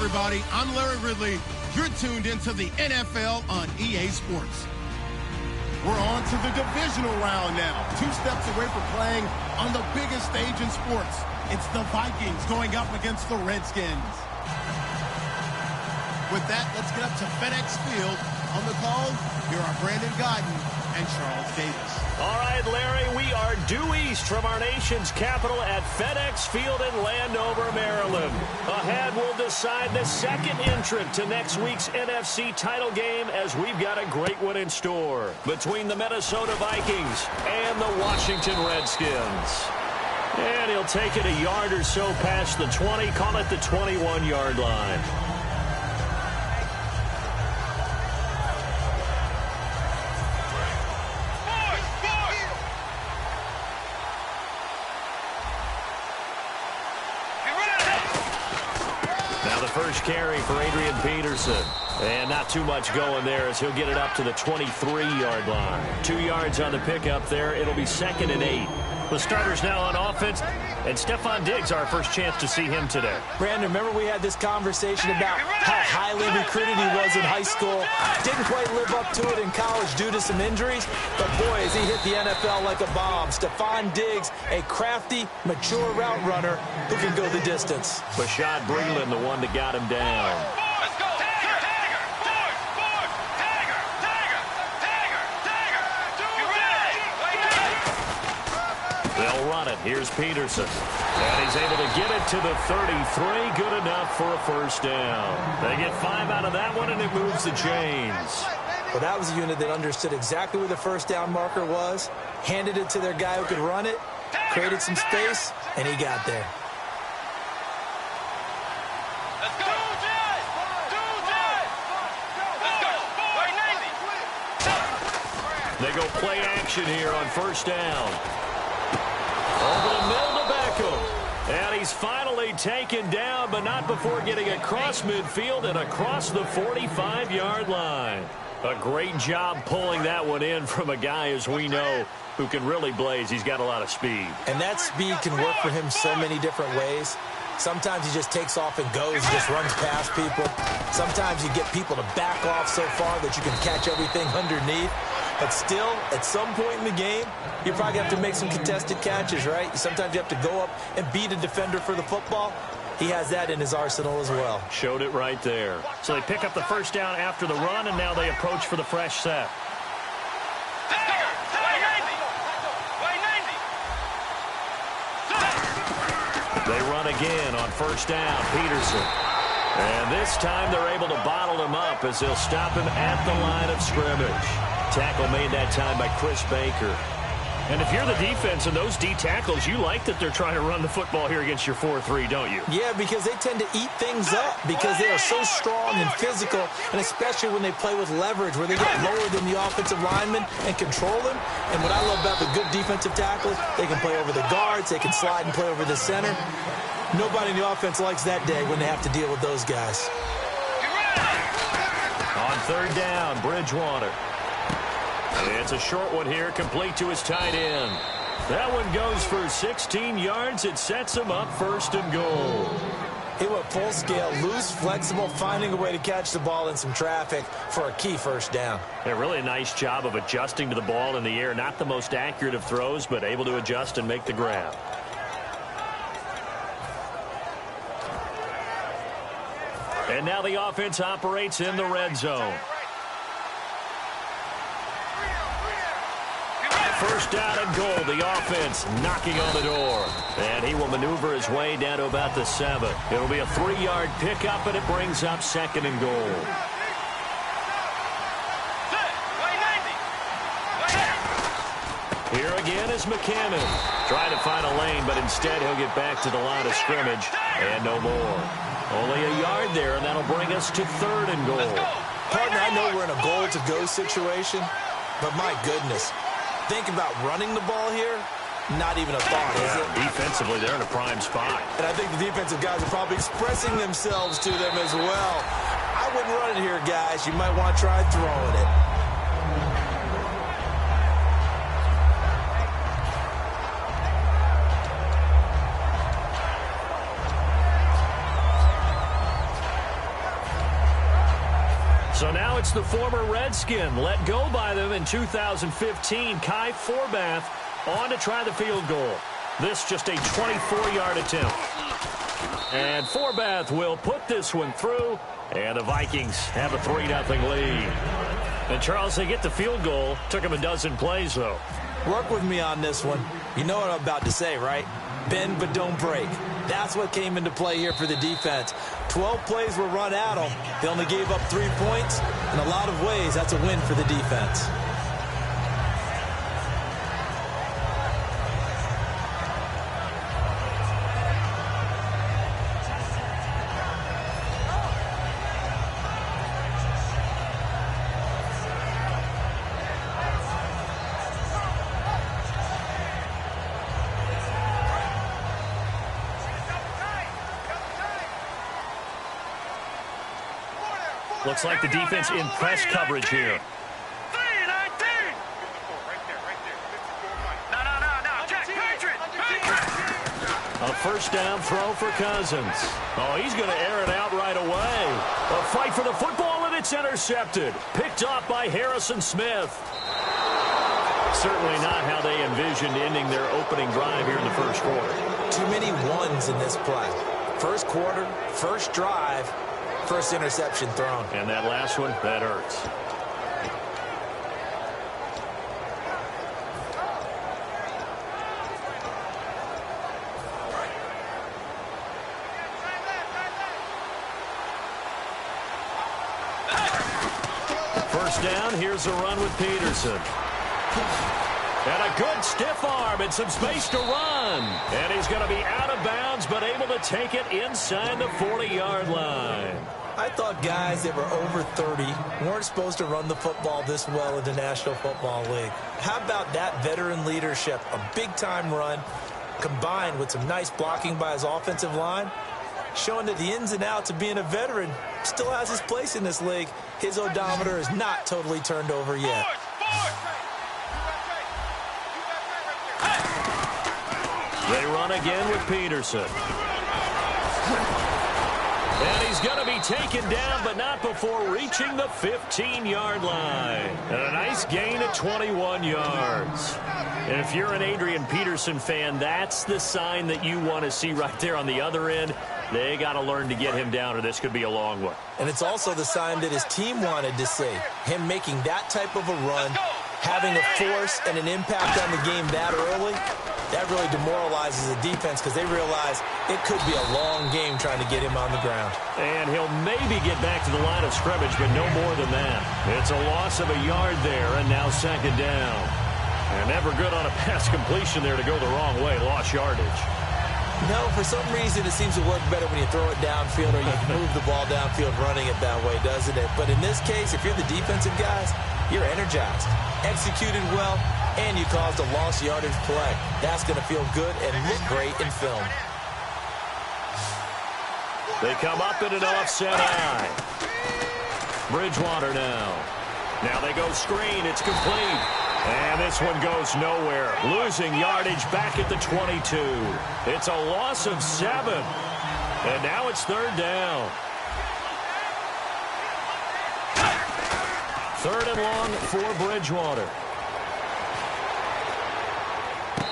everybody. I'm Larry Ridley. You're tuned into the NFL on EA Sports. We're on to the divisional round now. 2 steps away from playing on the biggest stage in sports. It's the Vikings going up against the Redskins. With that, let's get up to FedEx Field. On the call, here are Brandon Godden and Charles Davis. All right, Larry, we are due east from our nation's capital at FedEx Field in Landover, Maryland. Ahead, we'll decide the second entrant to next week's NFC title game as we've got a great one in store between the Minnesota Vikings and the Washington Redskins. And he'll take it a yard or so past the 20, call it the 21-yard line. First carry for Adrian Peterson. And not too much going there as he'll get it up to the 23-yard line. 2 yards on the pickup there. It'll be 2nd and 8. The starters now on offense. And Stephon Diggs, our first chance to see him today. Brandon, remember we had this conversation about how highly recruited he was in high school. Didn't quite live up to it in college due to some injuries. But, boy, as he hit the NFL like a bomb. Stephon Diggs, a crafty, mature route runner who can go the distance. Bashad Breeland, the one that got him down. They'll run it. Here's Peterson. And he's able to get it to the 33. Good enough for a first down. They get 5 out of that one, and it moves the chains. Well, that was a unit that understood exactly where the first down marker was, handed it to their guy who could run it, created some space, and he got there. They go play action here on first down. Over the middle to Beckham. And he's finally taken down, but not before getting across midfield and across the 45-yard line. A great job pulling that one in from a guy, as we know, who can really blaze. He's got a lot of speed. And that speed can work for him so many different ways. Sometimes he just takes off and goes, just runs past people. Sometimes you get people to back off so far that you can catch everything underneath. But still, at some point in the game, you probably have to make some contested catches, right? Sometimes you have to go up and beat a defender for the football. He has that in his arsenal as well. Showed it right there. So they pick up the first down after the run, and now they approach for the fresh set. They run again on first down. Peterson. And this time they're able to bottle him up as they'll stop him at the line of scrimmage. Tackle made that time by Chris Baker. And if you're the defense and those D tackles, you like that they're trying to run the football here against your 4-3, don't you? Yeah, because they tend to eat things up because they are so strong and physical, and especially when they play with leverage where they get lower than the offensive linemen and control them. And what I love about the good defensive tackles, they can play over the guards, they can slide and play over the center. Nobody in the offense likes that day when they have to deal with those guys. On third down, Bridgewater. It's a short one here, complete to his tight end. That one goes for 16 yards. It sets him up first and goal. He went full scale, loose, flexible, finding a way to catch the ball in some traffic for a key first down. Yeah, really a nice job of adjusting to the ball in the air. Not the most accurate of throws, but able to adjust and make the grab. And now the offense operates in the red zone. First down and goal, the offense knocking on the door. And he will maneuver his way down to about the 7. It'll be a 3-yard pickup, and it brings up second and goal. Here again is McKinnon. Trying to find a lane, but instead he'll get back to the line of scrimmage. And no more. Only a yard there, and that'll bring us to third and goal. Partner, I know we're in a goal-to-go situation, but my goodness. Think about running the ball here. Not even a thought, is it? Defensively, they're in a prime spot. And I think the defensive guys are probably expressing themselves to them as well. I wouldn't run it here, guys. You might want to try throwing it. So now it's the former Redskin let go by them in 2015, Kai Forbath, on to try the field goal. This just a 24-yard attempt. And Forbath will put this one through, and the Vikings have a 3-0 lead. And, Charles, they get the field goal. Took them a dozen plays, though. Work with me on this one. You know what I'm about to say, right? Bend but don't break. That's what came into play here for the defense. 12 plays were run at them. They only gave up 3 points. In a lot of ways, that's a win for the defense. Looks like the defense in press coverage here. A first down throw for Cousins. Oh, he's going to air it out right away. A fight for the football, and it's intercepted. Picked off by Harrison Smith. Certainly not how they envisioned ending their opening drive here in the first quarter. Too many ones in this play. First quarter, first drive, first interception thrown. And that last one, that hurts. First down, here's a run with Peterson. And a good stiff arm and some space to run. And he's going to be out of bounds, but able to take it inside the 40-yard line. I thought guys that were over 30 weren't supposed to run the football this well in the National Football League. How about that veteran leadership? A big-time run combined with some nice blocking by his offensive line, showing that the ins and outs of being a veteran still has his place in this league. His odometer is not totally turned over yet. They run again with Peterson. And he's going to be taken down, but not before reaching the 15-yard line. And a nice gain of 21 yards. And if you're an Adrian Peterson fan, that's the sign that you want to see right there on the other end. They got to learn to get him down, or this could be a long one. And it's also the sign that his team wanted to see. Him making that type of a run, having a force and an impact on the game that early, that really demoralizes the defense because they realize it could be a long game trying to get him on the ground. And he'll maybe get back to the line of scrimmage, but no more than that. It's a loss of a yard there, and now second down. And never good on a pass completion there to go the wrong way. Lost yardage. No, for some reason it seems to work better when you throw it downfield or you move the ball downfield running it that way, doesn't it? But in this case, if you're the defensive guys, you're energized, executed well, and you caused a lost yardage play. That's going to feel good and look great in film. They come up in an offset eye. Bridgewater now. Now they go screen. It's complete. And this one goes nowhere. Losing yardage back at the 22. It's a loss of 7. And now it's third down. Third and long for Bridgewater.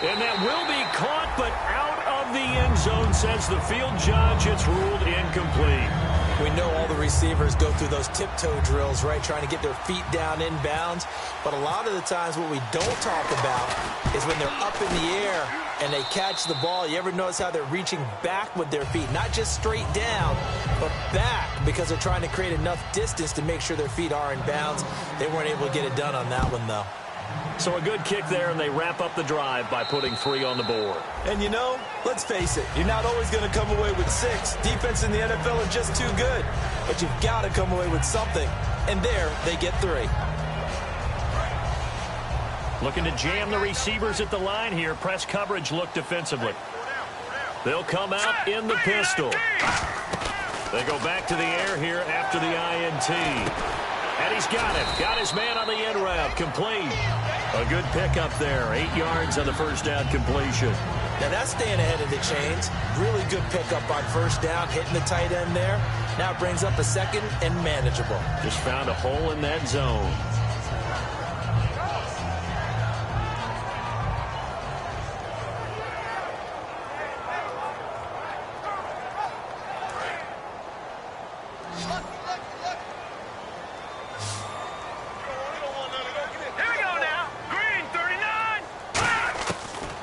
And that will be caught, but out of the end zone, says the field judge. It's ruled incomplete. We know all the receivers go through those tiptoe drills, right, trying to get their feet down inbounds. But a lot of the times what we don't talk about is when they're up in the air and they catch the ball. You ever notice how they're reaching back with their feet? Not just straight down, but back, because they're trying to create enough distance to make sure their feet are in bounds. They weren't able to get it done on that one, though. So a good kick there, and they wrap up the drive by putting 3 on the board. And you know, let's face it, you're not always going to come away with 6. Defense in the NFL are just too good. But you've got to come away with something. And there, they get 3. Looking to jam the receivers at the line here. Press coverage look defensively. They'll come out in the pistol. They go back to the air here after the INT. And he's got it. Got his man on the end route. Complete. A good pickup there. 8 yards on the first down completion. Now that's staying ahead of the chains. Really good pickup on first down, hitting the tight end there. Now it brings up a second and manageable. Just found a hole in that zone.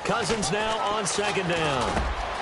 Cousins now on second down.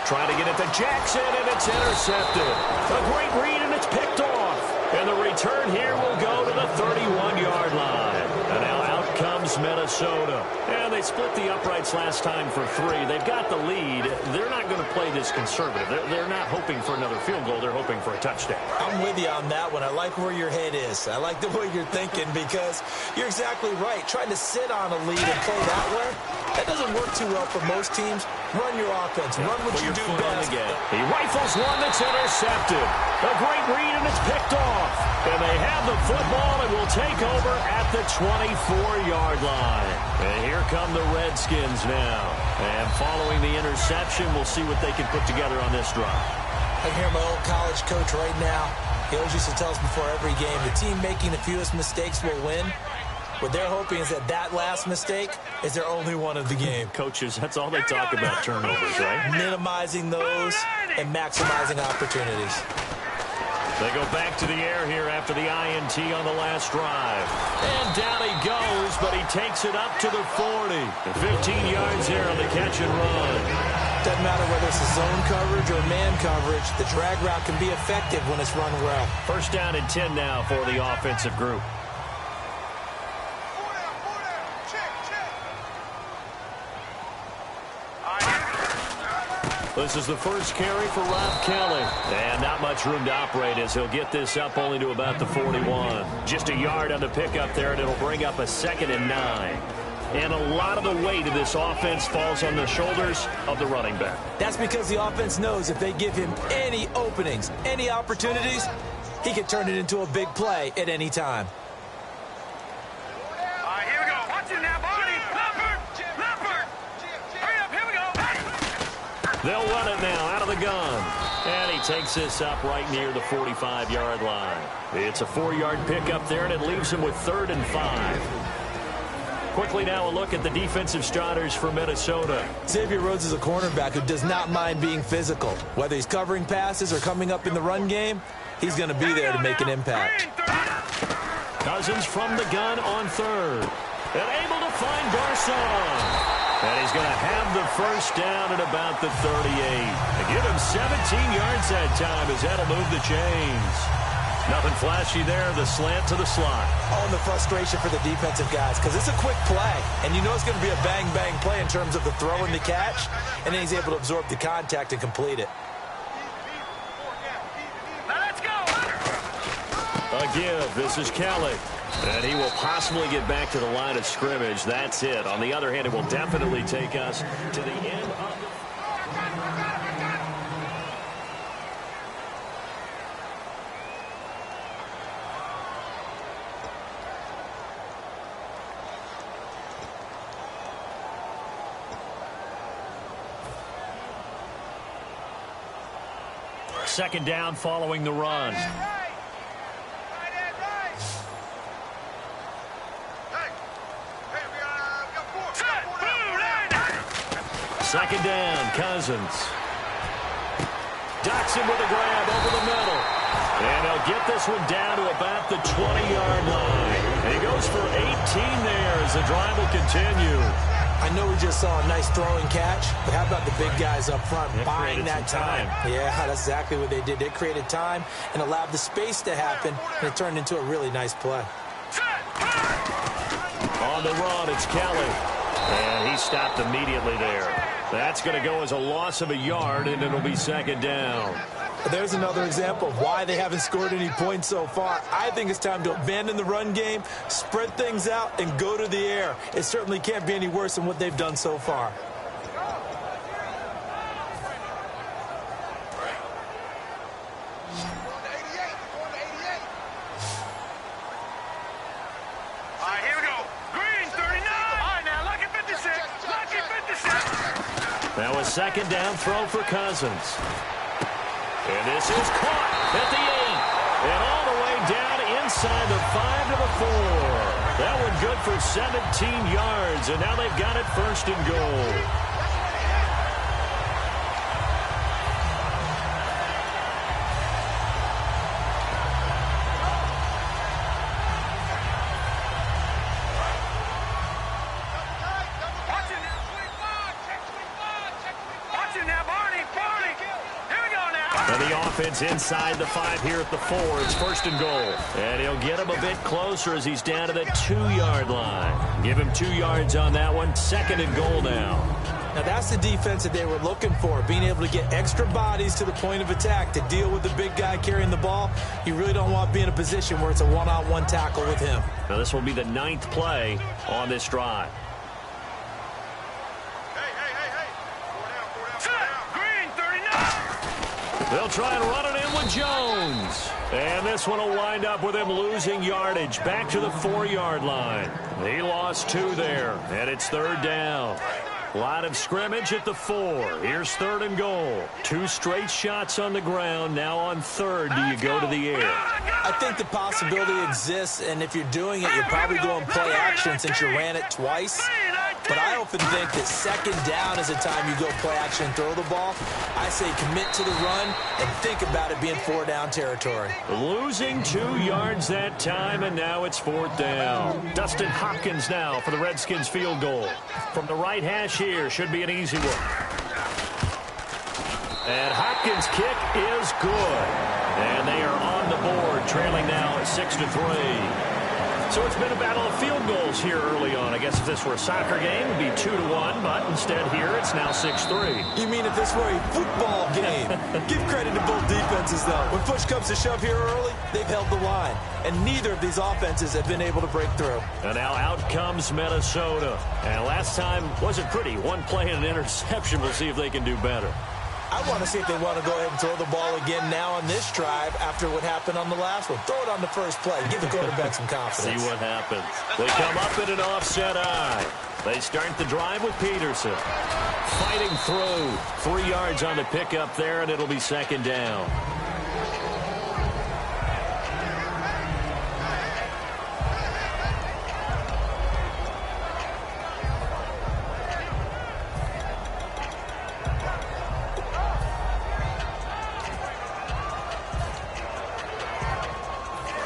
Trying to get it to Jackson, and it's intercepted. A great read, and it's picked off. And the return here will go to the 31-yard line. And now out comes Minnesota. And they split the uprights last time for 3. They've got the lead. They're not going to play this conservative. They're not hoping for another field goal. They're hoping for a touchdown. I'm with you on that one. I like where your head is. I like the way you're thinking because you're exactly right. Trying to sit on a lead and play that way, that doesn't work too well for most teams. Run your offense. Run what you do best. He rifles one that's intercepted. A great read, and it's picked off. And they have the football and will take over at the 24-yard line. And here come the Redskins now. And following the interception, we'll see what they can put together on this drive. I hear my old college coach right now. He always used to tell us before every game, the team making the fewest mistakes will win. What they're hoping is that last mistake is their only one of the game. Coaches, that's all they talk about, turnovers, right? Minimizing those and maximizing opportunities. They go back to the air here after the INT on the last drive. And down he goes, but he takes it up to the 40. 15 yards there on the catch and run. Doesn't matter whether it's a zone coverage or man coverage, the drag route can be effective when it's run well. First down and 10 now for the offensive group. This is the first carry for Rob Kelly. And not much room to operate as he'll get this up only to about the 41. Just a yard on the pickup there, and it'll bring up a 2nd and 9. And a lot of the weight of this offense falls on the shoulders of the running back. That's because the offense knows if they give him any openings, any opportunities, he can turn it into a big play at any time. Here we go. Watch it now, Barney. Leopard. Hurry up. Here we go. They'll run it now out of the gun. And he takes this up right near the 45-yard line. It's a 4-yard pickup there, and it leaves him with 3rd and 5. Quickly now a look at the defensive starters for Minnesota. Xavier Rhodes is a cornerback who does not mind being physical. Whether he's covering passes or coming up in the run game, he's going to be there to make an impact. Cousins from the gun on 3rd. And able to find Garcon. And he's going to have the first down at about the 38. And give him 17 yards that time as that'll move the chains. Nothing flashy there, the slant to the slot. Oh, and the frustration for the defensive guys because it's a quick play. And you know it's going to be a bang-bang play in terms of the throw and the catch. And then he's able to absorb the contact and complete it. Now let's go. A give. This is Kelly. And he will possibly get back to the line of scrimmage. That's it. On the other hand, it will definitely take us to the end of the... Second down following the run. Second down, Cousins. Docks him with a grab over the middle. And he'll get this one down to about the 20-yard line. And he goes for 18 there as the drive will continue. I know we just saw a nice throwing catch, but how about the big guys up front buying that time? Yeah, that's exactly what they did. They created time and allowed the space to happen, and it turned into a really nice play. On the run, it's Kelly. And he stopped immediately there. That's going to go as a loss of a yard, and it'll be second down. There's another example of why they haven't scored any points so far. I think it's time to abandon the run game, spread things out, and go to the air. It certainly can't be any worse than what they've done so far. second down throw for Cousins. And this is caught at the 8. And all the way down inside the 5 to the 4. That one good for 17 yards. And now they've got it first and goal. And the offense inside the 5 here at the 4. It's first and goal. And he'll get him a bit closer as he's down to the 2-yard line. Give him 2 yards on that one. Second and goal now. Now that's the defense that they were looking for, being able to get extra bodies to the point of attack to deal with the big guy carrying the ball. You really don't want to be in a position where it's a one-on-one tackle with him. Now this will be the 9th play on this drive. They'll try and run it in with Jones. And this one will wind up with him losing yardage back to the 4-yard line. He lost 2 there, and it's third down. Line of scrimmage at the 4. Here's third and goal. 2 straight shots on the ground. Now on third, do you go to the air? I think the possibility exists, and if you're doing it, you're probably going play action since you ran it twice. But I often think that second down is the time you go play action and throw the ball. I say commit to the run and think about it being 4-down territory. Losing 2 yards that time, and now it's 4th down. Dustin Hopkins now for the Redskins field goal. From the right hash here, should be an easy one. And Hopkins' kick is good. And they are on the board, trailing now at 6-3. So it's been a battle of field goals here early on. I guess if this were a soccer game, it would be 2-1, but instead here it's now 6-3. You mean if this were a football game? Give credit to both defenses, though. When push comes to shove here early, they've held the line. And neither of these offenses have been able to break through. And now out comes Minnesota. And last time wasn't pretty. One play and an interception. We'll see if they can do better. I want to see if they want to go ahead and throw the ball again now on this drive after what happened on the last one. Throw it on the first play. Give the quarterback some confidence. See what happens. They come up in an offset eye. They start the drive with Peterson. Fighting through. 3 yards on the pickup there, and it'll be second down.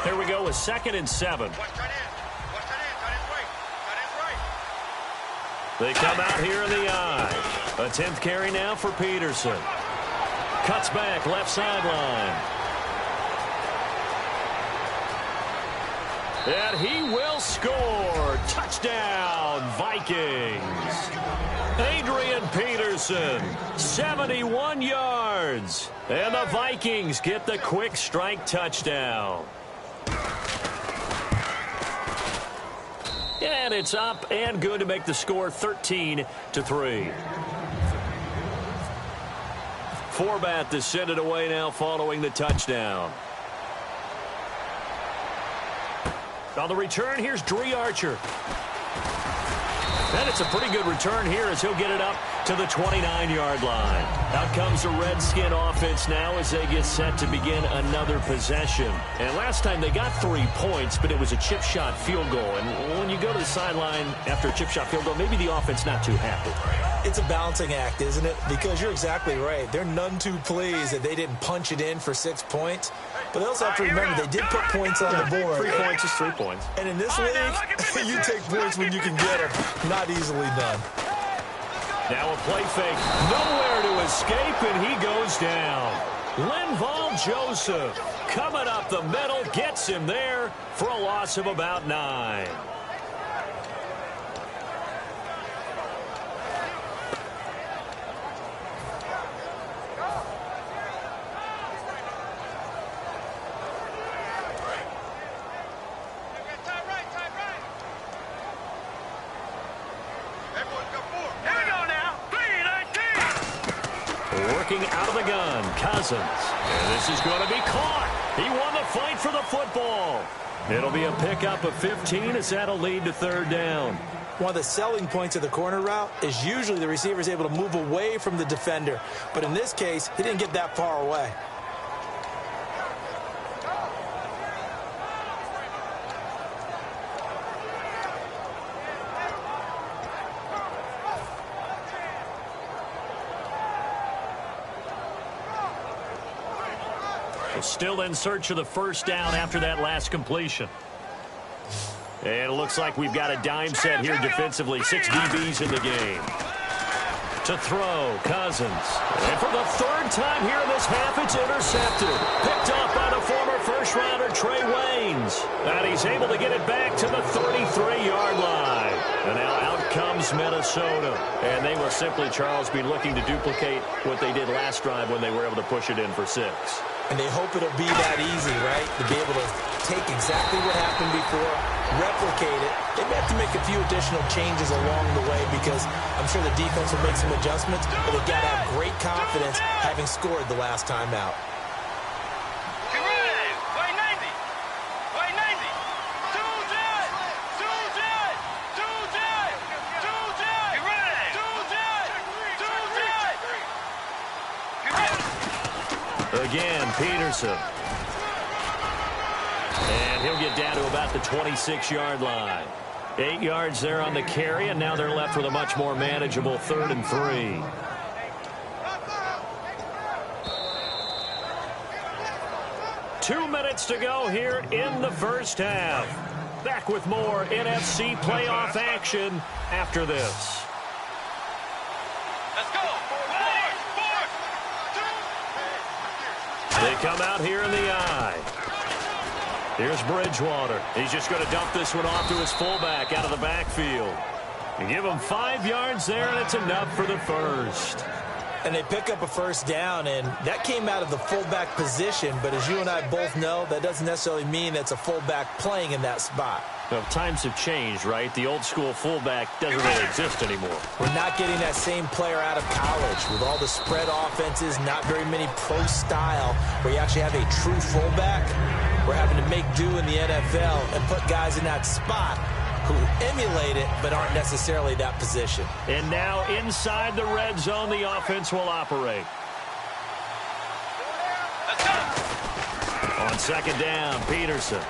Here we go with 2nd and 7. They come out here in the eye. A 10th carry now for Peterson. Cuts back left sideline. And he will score. Touchdown, Vikings. Adrian Peterson, 71 yards. And the Vikings get the quick strike touchdown. And it's up and good to make the score 13-3. Forbat to send it away now following the touchdown. On the return, here's Dree Archer. And it's a pretty good return here as he'll get it up to the 29-yard line. Out comes the Redskin offense now as they get set to begin another possession. And last time they got 3 points, but it was a chip shot field goal. And when you go to the sideline after a chip shot field goal, maybe the offense not too happy. It's a balancing act, isn't it? Because you're exactly right. They're none too pleased that they didn't punch it in for 6 points. But they also have to remember they did put points on the board. 3 points is 3 points. And in this league, you take points when you can get them. Not easily done. Now a play fake. Nowhere to escape, and he goes down. Linval Joseph coming up the middle, gets him there for a loss of about 9. Working out of the gun, Cousins. And this is going to be caught. He won the fight for the football. It'll be a pickup of 15 as that'll lead to third down. One of the selling points of the corner route is usually the receiver is able to move away from the defender. But in this case, he didn't get that far away. Still in search of the first down after that last completion. And it looks like we've got a dime set here defensively. 6 DBs in the game. To throw, Cousins. And for the third time here in this half, it's intercepted. Picked up by the former first-rounder Trey Waynes. And he's able to get it back to the 33-yard line. And now out comes Minnesota. And they will simply, Charles, be looking to duplicate what they did last drive when they were able to push it in for 6. And they hope it'll be that easy, right? To be able to take exactly what happened before, replicate it. They may have to make a few additional changes along the way because I'm sure the defense will make some adjustments, but they've got to have great confidence having scored the last time out. Again, Peterson. And he'll get down to about the 26-yard line. 8 yards there on the carry, and now they're left with a much more manageable 3rd and 3. Two minutes to go here in the first half. Back with more NFC playoff action after this. Let's go. They come out here in the eye. Here's Bridgewater. He's just going to dump this one off to his fullback out of the backfield. You give him 5 yards there, and it's enough for the first. And they pick up a first down, and that came out of the fullback position. But as you and I both know, that doesn't necessarily mean that's a fullback playing in that spot. Well, times have changed, right? The old school fullback doesn't really exist anymore. We're not getting that same player out of college with all the spread offenses, not very many pro style where you actually have a true fullback. We're having to make do in the NFL and put guys in that spot who emulate it but aren't necessarily that position. And now inside the red zone, the offense will operate. On second down, Peterson.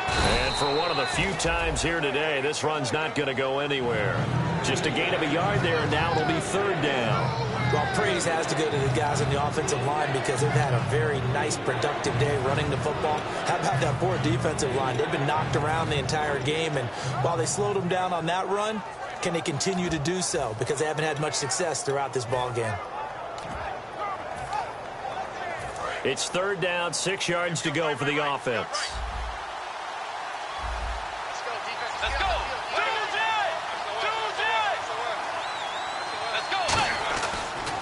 And for one of the few times here today, this run's not going to go anywhere. Just a gain of a yard there, and now it'll be 3rd down. Well, praise has to go to the guys on the offensive line because they've had a very nice, productive day running the football. How about that poor defensive line? They've been knocked around the entire game, and while they slowed them down on that run, can they continue to do so? Because they haven't had much success throughout this ball game. It's 3rd down, 6 yards to go for the offense. Let's go.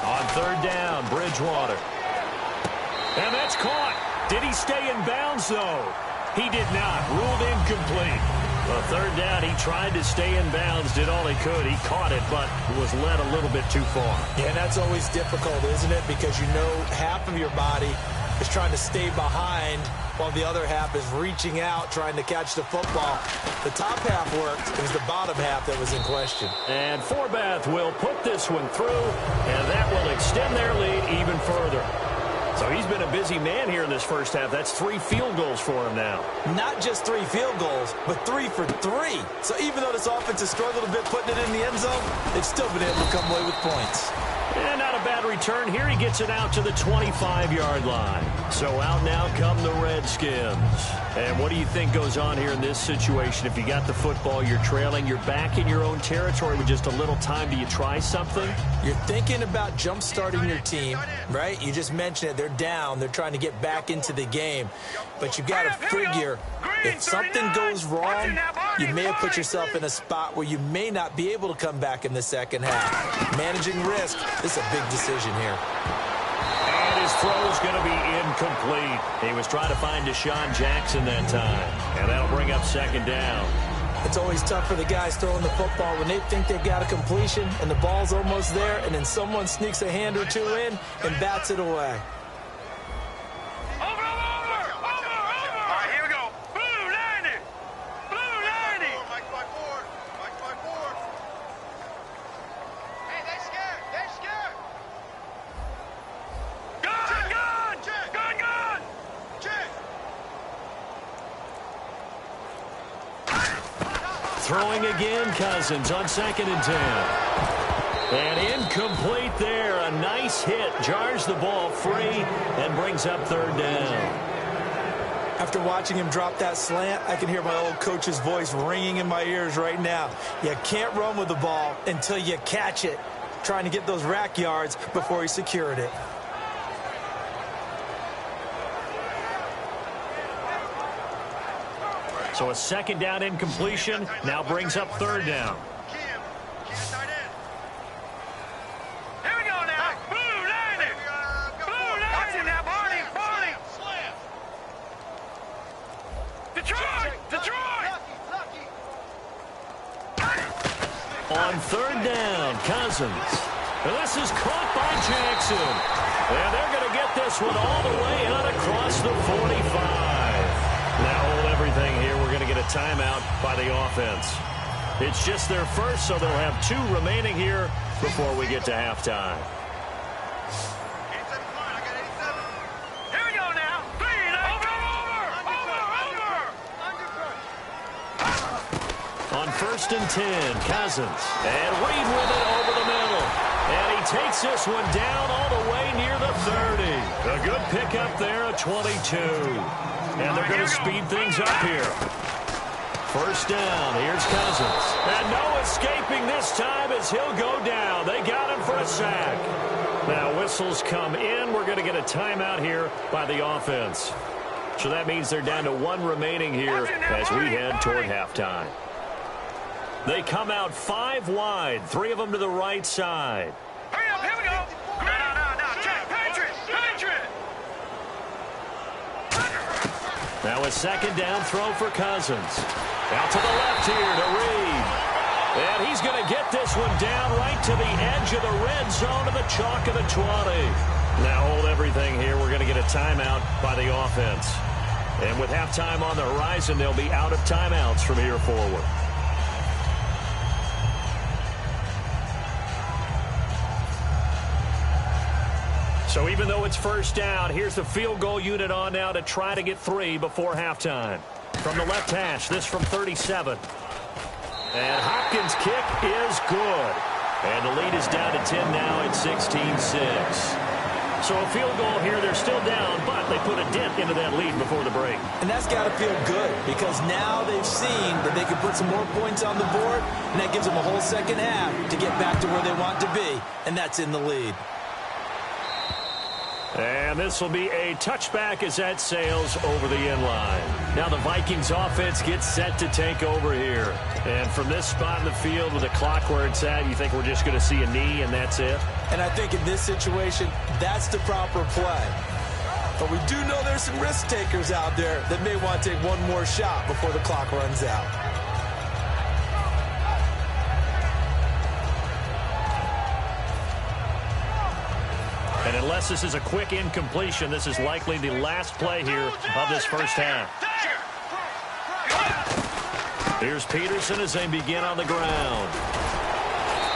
On 3rd down, Bridgewater. And that's caught. Did he stay in bounds, though? He did not. Ruled incomplete. On 3rd down, he tried to stay in bounds, did all he could. He caught it, but was led a little bit too far. Yeah, that's always difficult, isn't it? Because you know half of your body is trying to stay behind while the other half is reaching out, trying to catch the football. The top half worked. It was the bottom half that was in question. And Forbath will put this one through, and that will extend their lead even further. So he's been a busy man here in this first half. That's 3 field goals for him now. Not just 3 field goals, but 3 for 3. So even though this offense has struggled a bit putting it in the end zone, they've still been able to come away with points. And not a bad return here. He gets it out to the 25-yard line. So out now come the Redskins. And what do you think goes on here in this situation? If you got the football, you're trailing, you're back in your own territory with just a little time. Do you try something? You're thinking about jump-starting your team, right? You just mentioned it. They're down. They're trying to get back into the game. But you've got to figure if something goes wrong, you may have put yourself in a spot where you may not be able to come back in the second half. Managing risk, this is a big decision here. And his throw's going to be incomplete. He was trying to find Deshaun Jackson that time. And that'll bring up 2nd down. It's always tough for the guys throwing the football when they think they've got a completion and the ball's almost there, and then someone sneaks a hand or two in and bats it away. Over. All right, here we go. Blue 90. Blue 90. Mike by 4. Throwing again, Cousins on 2nd and 10. And incomplete there. A nice hit. Jars the ball free and brings up 3rd down. After watching him drop that slant, I can hear my old coach's voice ringing in my ears right now. You can't run with the ball until you catch it. Trying to get those rack yards before he secured it. So a 2nd down incompletion now brings up 3rd down. Here we go now. Blue line it. Blue line. Watch it now, Barney. Barney. Detroit. Detroit. On 3rd down, Cousins. And this is caught by Jackson. And they're going to get this one all the way out across the 45. Now hold everything here. We're going to get a timeout by the offense. It's just their first, so they'll have 2 remaining here before we get to halftime. Here we go now. On 1st and 10, Cousins. And Reed with it over the middle. And he takes this one down all the way near the 30. A good pickup there, a 22. And they're going to speed things up here. 1st down. Here's Cousins. And no escaping this time as he'll go down. They got him for a sack. Now whistles come in. We're going to get a timeout here by the offense. So that means they're down to 1 remaining here as we head toward halftime. They come out 5 wide. 3 of them to the right side. Hurry up, here we go. No. Patriot. Now a 2nd down throw for Cousins. Out to the left here to Reed. And he's going to get this one down right to the edge of the red zone to the chalk of the 20. Now hold everything here. We're going to get a timeout by the offense. And with halftime on the horizon, they'll be out of timeouts from here forward. So even though it's 1st down, here's the field goal unit on now to try to get 3 before halftime. From the left hash, this from 37. And Hopkins' kick is good. And the lead is down to 10 now at 16-6. So a field goal here, they're still down, but they put a dent into that lead before the break. And that's got to feel good because now they've seen that they can put some more points on the board, and that gives them a whole 2nd half to get back to where they want to be, and that's in the lead. And this will be a touchback as that sails over the end line. Now the Vikings offense gets set to take over here. And from this spot in the field with the clock where it's at, you think we're just going to see a knee and that's it? And I think in this situation, that's the proper play. But we do know there's some risk takers out there that may want to take one more shot before the clock runs out. And unless this is a quick incompletion, this is likely the last play here of this 1st half. Here's Peterson as they begin on the ground.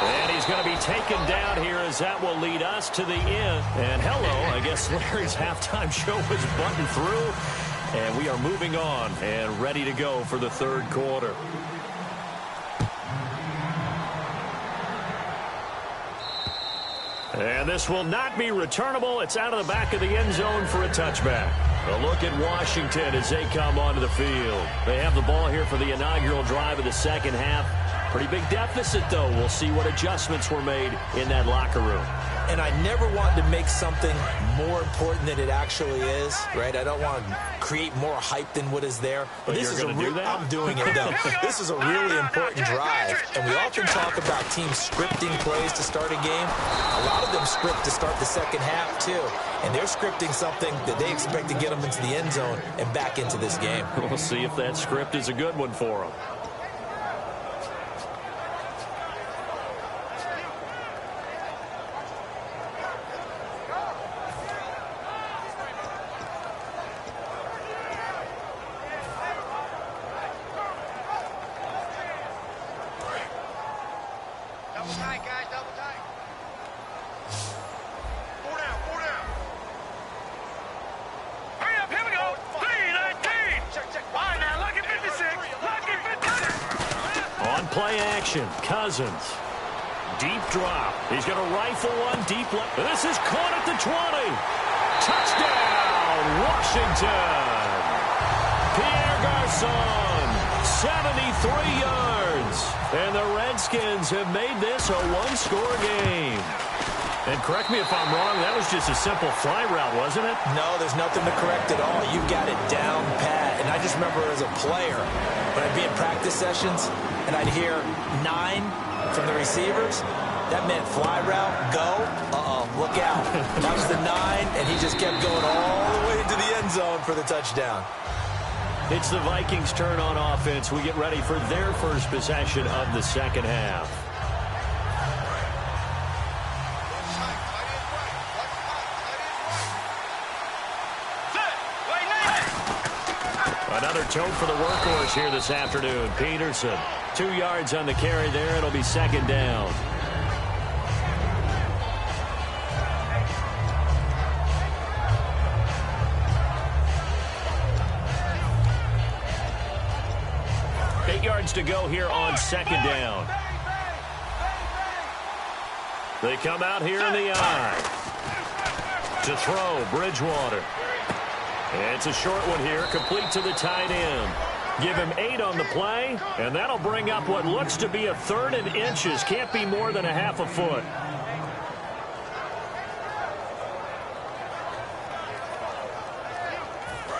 And he's going to be taken down here as that will lead us to the end. And hello, I guess Larry's halftime show was buttoned through. And we are moving on and ready to go for the 3rd quarter. And this will not be returnable. It's out of the back of the end zone for a touchback. A look at Washington as they come onto the field. They have the ball here for the inaugural drive of the 2nd half. Pretty big deficit, though. We'll see what adjustments were made in that locker room. And I never want to make something more important than it actually is, right? I don't want to create more hype than what is there. But this is going to do that? I'm doing it, though. This is a really important drive. And we often talk about teams scripting plays to start a game. A lot of them script to start the 2nd half, too. And they're scripting something that they expect to get them into the end zone and back into this game. We'll see if that script is a good one for them. Hurry up, here we go. 3-19. All right, now, lucky 56. Lucky 56. play action. Cousins. Deep drop. He's going to rifle one deep left. This is caught at the 20. Touchdown, Washington. Pierre Garçon, 73 yards. And the Redskins have made this a one-score game. And correct me if I'm wrong, that was just a simple fly route, wasn't it? No, there's nothing to correct at all. You got it down pat. And I just remember as a player, when I'd be in practice sessions, and I'd hear 9 from the receivers, that meant fly route, go, look out. That was the 9, and he just kept going all the way into the end zone for the touchdown. It's the Vikings' turn on offense. We get ready for their first possession of the second half. Another tote for the workhorse here this afternoon. Peterson, 2 yards on the carry there. It'll be second down. To go here on second down. They come out here in the eye. To throw, Bridgewater. It's a short one here, complete to the tight end. Give him 8 on the play, and that'll bring up what looks to be a 3rd and inches. Can't be more than a half a foot.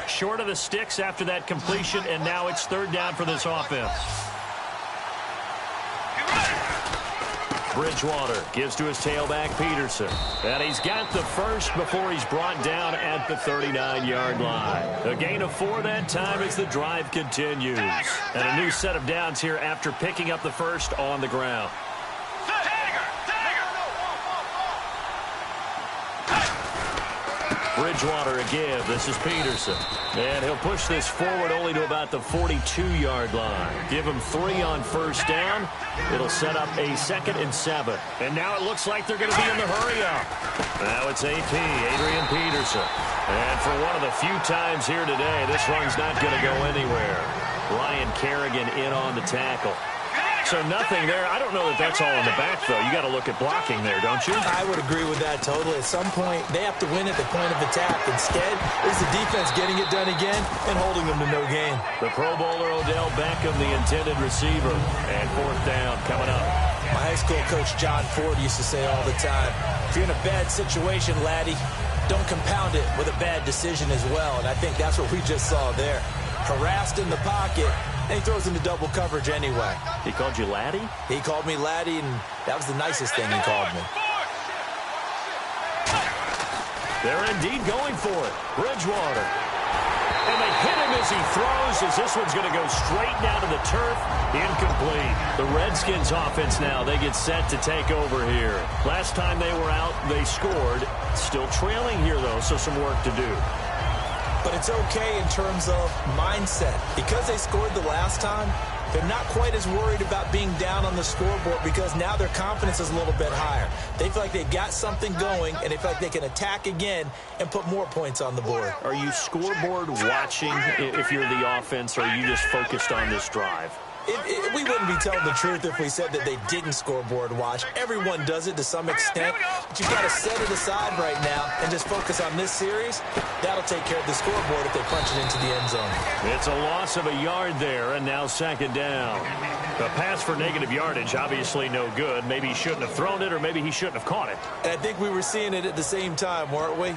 Short of the sticks after that completion, and now it's 3rd down for this offense. Bridgewater gives to his tailback, Peterson. And he's got the first before he's brought down at the 39-yard line. A gain of 4 that time as the drive continues. And a new set of downs here after picking up the first on the ground. Bridgewater again. This is Peterson. And he'll push this forward only to about the 42-yard line. Give him 3 on first down. It'll set up a 2nd and 7. And now it looks like they're going to be in the hurry-up. Now it's AP, Adrian Peterson. And for one of the few times here today, this run's not going to go anywhere. Ryan Kerrigan in on the tackle. So nothing there. I don't know that that's all in the back, though. You got to look at blocking there, don't you? I would agree with that totally. At some point, they have to win at the point of attack. Instead, it's the defense getting it done again and holding them to no gain. The Pro Bowler Odell Beckham, the intended receiver. And 4th down coming up. My high school coach, John Ford, used to say all the time, if you're in a bad situation, laddie, don't compound it with a bad decision as well. And I think that's what we just saw there. Harassed in the pocket, and he throws into double coverage anyway. He called you laddie? He called me laddie, and that was the nicest thing he called me. They're indeed going for it. Bridgewater. And they hit him as he throws, as this one's going to go straight down to the turf. Incomplete. The Redskins offense now, they get set to take over here. Last time they were out, they scored. Still trailing here, though, so some work to do. But it's okay in terms of mindset. Because they scored the last time, they're not quite as worried about being down on the scoreboard because now their confidence is a little bit higher. They feel like they've got something going, and they feel like they can attack again and put more points on the board. Are you scoreboard watching if you're the offense, or are you just focused on this drive? We wouldn't be telling the truth if we said that they didn't scoreboard watch. Everyone does it to some extent. But you've got to set it aside right now and just focus on this series. That'll take care of the scoreboard if they punch it into the end zone. It's a loss of a yard there, and now 2nd down. A pass for negative yardage, obviously no good. Maybe he shouldn't have thrown it, or maybe he shouldn't have caught it. And I think we were seeing it at the same time, weren't we?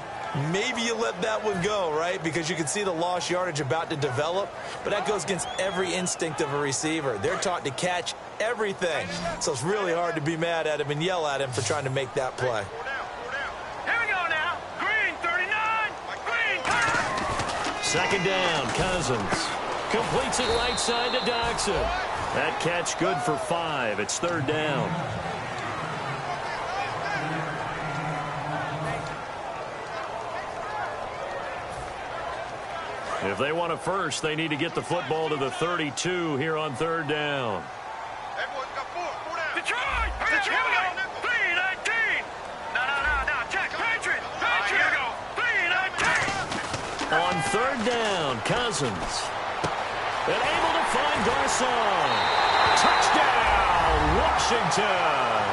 Maybe you let that one go, right? Because you can see the lost yardage about to develop. But that goes against every instinct of a receiver. They're taught to catch everything. So it's really hard to be mad at him and yell at him for trying to make that play. Here we go now. Green, 39. Green. 2nd down, Cousins. Completes it right side to Doxson. That catch good for 5. It's 3rd down. If they want a first, they need to get the football to the 32 here on 3rd down. Detroit! Detroit! 3-19! No, check, Patriot! Here we go! 3-19! On 3rd down, Cousins. And able to find Garçon. Touchdown! Washington.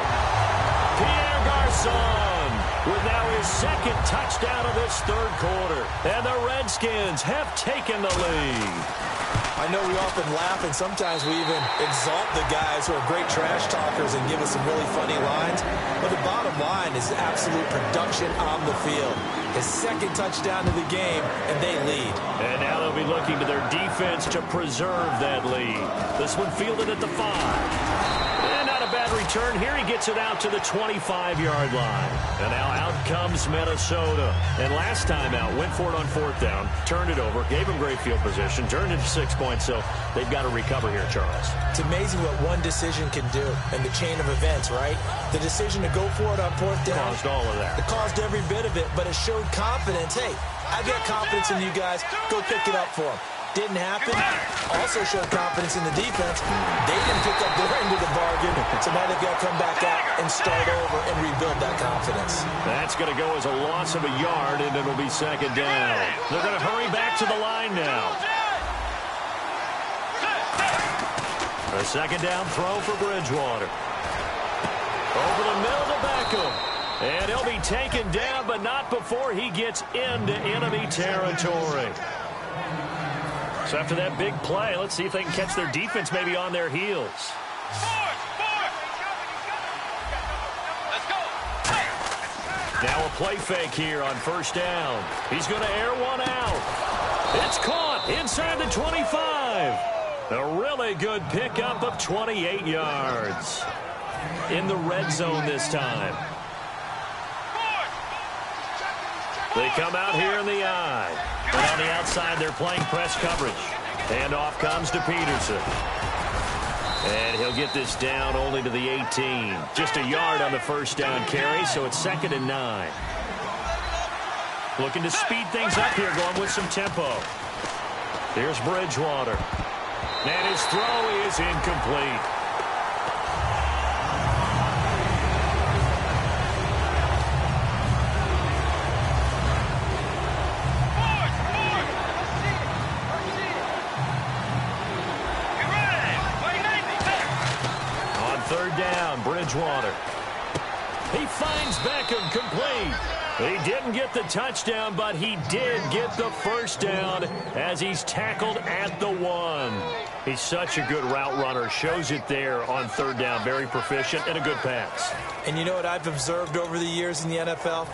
Pierre Garçon with now his second touchdown of this third quarter. And the Redskins have taken the lead. I know we often laugh, and sometimes we even exalt the guys who are great trash talkers and give us some really funny lines. But the bottom line is absolute production on the field. His second touchdown of the game, and they lead. And now they'll be looking to their defense to preserve that lead. This one fielded at the 5. And not a bad return. Here he gets it out to the 25-yard line. And now out comes Minnesota. And last time out, went for it on 4th down, turned it over, gave him great field position, turned it to 6 points, so they've got to recover here, Charles. It's amazing what one decision can do in the chain of events, right? The decision to go for it on 4th down. Caused all of that. It caused every bit of it, but it showed confidence. Hey, I've got confidence in you guys. Go pick it up for them. Didn't happen. Also showed confidence in the defense. They didn't pick up their end of the bargain, so now they've got to come back out and start over and rebuild that confidence. That's going to go as a loss of a yard, and it'll be 2nd down. They're going to hurry back to the line now. A 2nd down throw for Bridgewater. Over the middle to Beckham. And he'll be taken down, but not before he gets into enemy territory. So after that big play, let's see if they can catch their defense maybe on their heels. Now a play fake here on 1st down. He's going to air one out. It's caught inside the 25. A really good pickup of 28 yards. In the red zone this time. They come out here in the eye. And on the outside, they're playing press coverage. And off comes to Peterson. And he'll get this down only to the 18. Just a yard on the 1st down carry, so it's 2nd and 9. Looking to speed things up here, going with some tempo. Here's Bridgewater. And his throw is incomplete. Bridgewater. He finds Beckham complete. He didn't get the touchdown, but he did get the 1st down as he's tackled at the 1. He's such a good route runner. Shows it there on 3rd down. Very proficient and a good pass. And you know what I've observed over the years in the NFL?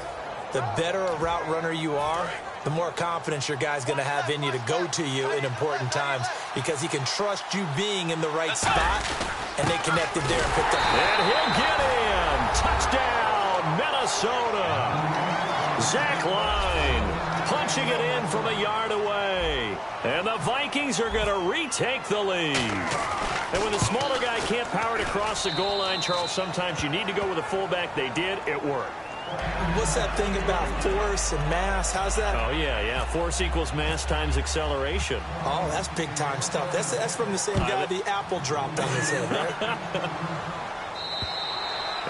The better a route runner you are, the more confidence your guy's going to have in you to go to you in important times because he can trust you being in the right spot, and they connected there and picked up. And he'll get in. Touchdown, Minnesota. Zach Line punching it in from a yard away. And the Vikings are going to retake the lead. And when the smaller guy can't power it across the goal line, Charles, sometimes you need to go with a fullback. They did. It worked. What's that thing about force and mass? How's that? Oh, yeah. Force equals mass times acceleration. Oh, that's big-time stuff. That's from the same guy the apple dropped on his head, right?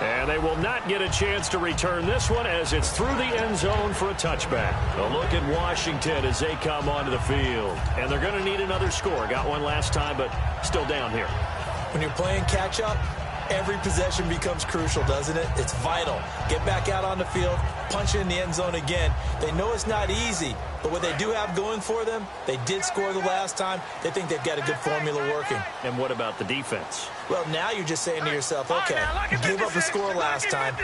And they will not get a chance to return this one as it's through the end zone for a touchback. A look at Washington as they come onto the field. And they're going to need another score. Got one last time, but still down here. When you're playing catch-up, every possession becomes crucial, doesn't it? It's vital. Get back out on the field, punch it in the end zone again. They know it's not easy, but what they do have going for them, they did score the last time. They think they've got a good formula working. And what about the defense? Well, now you're just saying to yourself, okay, give up a score last time.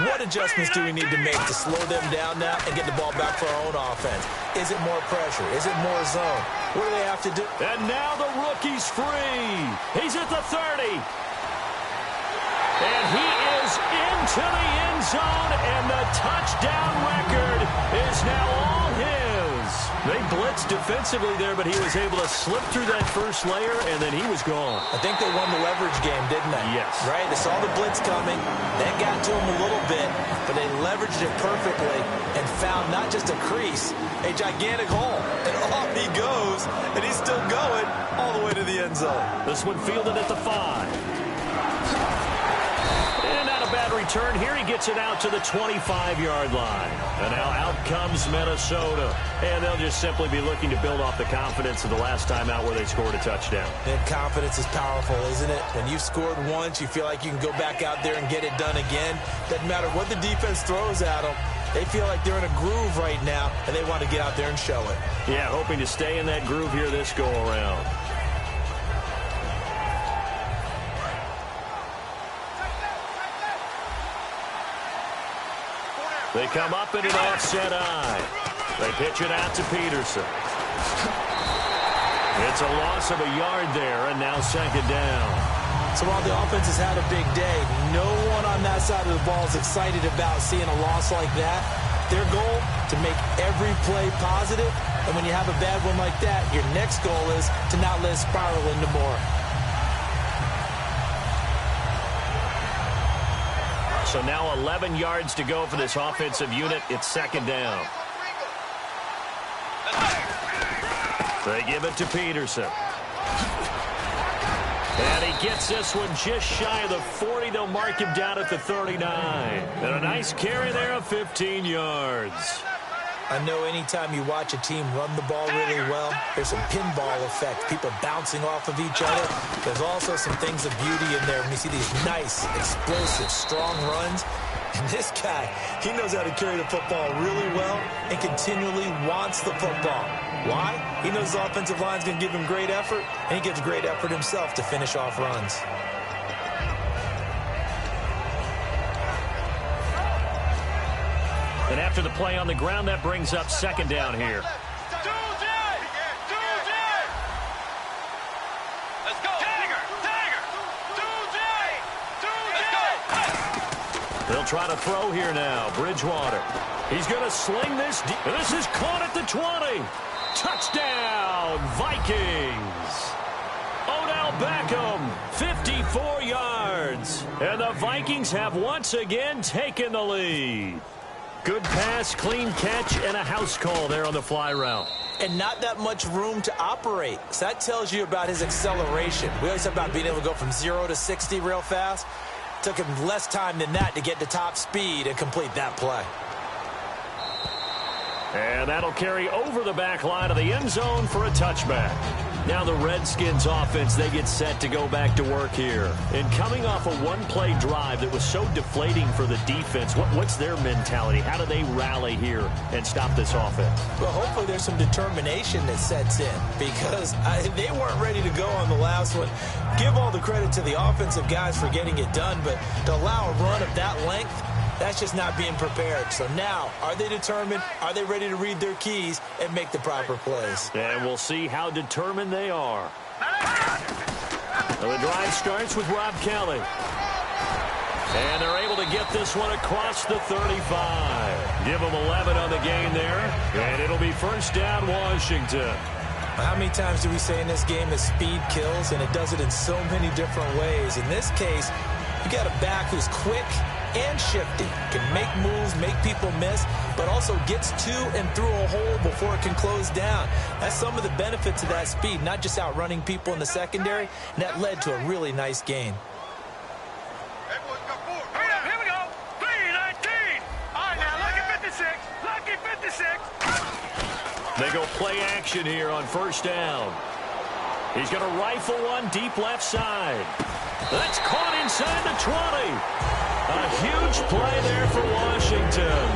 What adjustments do we need to make to slow them down now and get the ball back for our own offense? Is it more pressure? Is it more zone? What do they have to do? And now the rookie's free. He's at the 30. And he is into the end zone, and the touchdown record is now all his. They blitzed defensively there, but he was able to slip through that first layer, and then he was gone. I think they won the leverage game, didn't they? Yes. Right? They saw the blitz coming. That got to him a little bit, but they leveraged it perfectly and found not just a crease, a gigantic hole. And off he goes, and he's still going all the way to the end zone. This one fielded at the 5. And not a bad return here. He gets it out to the 25-yard line. And now out comes Minnesota. And they'll just simply be looking to build off the confidence of the last time out where they scored a touchdown. And confidence is powerful, isn't it? When you've scored once, you feel like you can go back out there and get it done again. Doesn't matter what the defense throws at them. They feel like they're in a groove right now, and they want to get out there and show it. Yeah, hoping to stay in that groove here this go-around. They come up in an offset eye. They pitch it out to Peterson. It's a loss of a yard there, and now second down. So while the offense has had a big day, no one on that side of the ball is excited about seeing a loss like that. Their goal, to make every play positive, and when you have a bad one like that, your next goal is to not let it spiral into more. So now 11 yards to go for this offensive unit. It's second down. They give it to Peterson. And he gets this one just shy of the 40. They'll mark him down at the 39. And a nice carry there of 15 yards. I know anytime you watch a team run the ball really well, there's some pinball effect, people bouncing off of each other. There's also some things of beauty in there when you see these nice, explosive, strong runs. And this guy, he knows how to carry the football really well and continually wants the football. Why? He knows the offensive line's going to give him great effort, and he gives great effort himself to finish off runs. And after the play on the ground, that brings up second down here. Let's go. Tiger. They'll try to throw here now. Bridgewater. He's going to sling this. This is caught at the 20. Touchdown, Vikings. Odell Beckham, 54 yards. And the Vikings have once again taken the lead. Good pass, clean catch, and a house call there on the fly route. And not that much room to operate. So that tells you about his acceleration. We always talk about being able to go from 0 to 60 real fast. It took him less time than that to get to top speed and complete that play. And that'll carry over the back line of the end zone for a touchback. Now the Redskins offense, they get set to go back to work here. And coming off a one-play drive that was so deflating for the defense, what's their mentality? How do they rally here and stop this offense? Well, hopefully there's some determination that sets in because they weren't ready to go on the last one. Give all the credit to the offensive guys for getting it done, but to allow a run of that length, that's just not being prepared. So now, are they determined? Are they ready to read their keys and make the proper plays? And we'll see how determined they are. Well, the drive starts with Rob Kelly. And they're able to get this one across the 35. Give them 11 on the game there. And it'll be first down, Washington. How many times do we say in this game that speed kills? And it does it in so many different ways. In this case, you got a back who's quick and shifty, can make moves, make people miss, but also gets to and through a hole before it can close down. That's some of the benefits of that speed, not just outrunning people in the secondary, and that led to a really nice gain. Here we go. 3-19. All right, now, lucky 56. Lucky 56. They go play action here on first down. He's going to rifle one deep left side. That's caught inside the 20. A huge play there for Washington.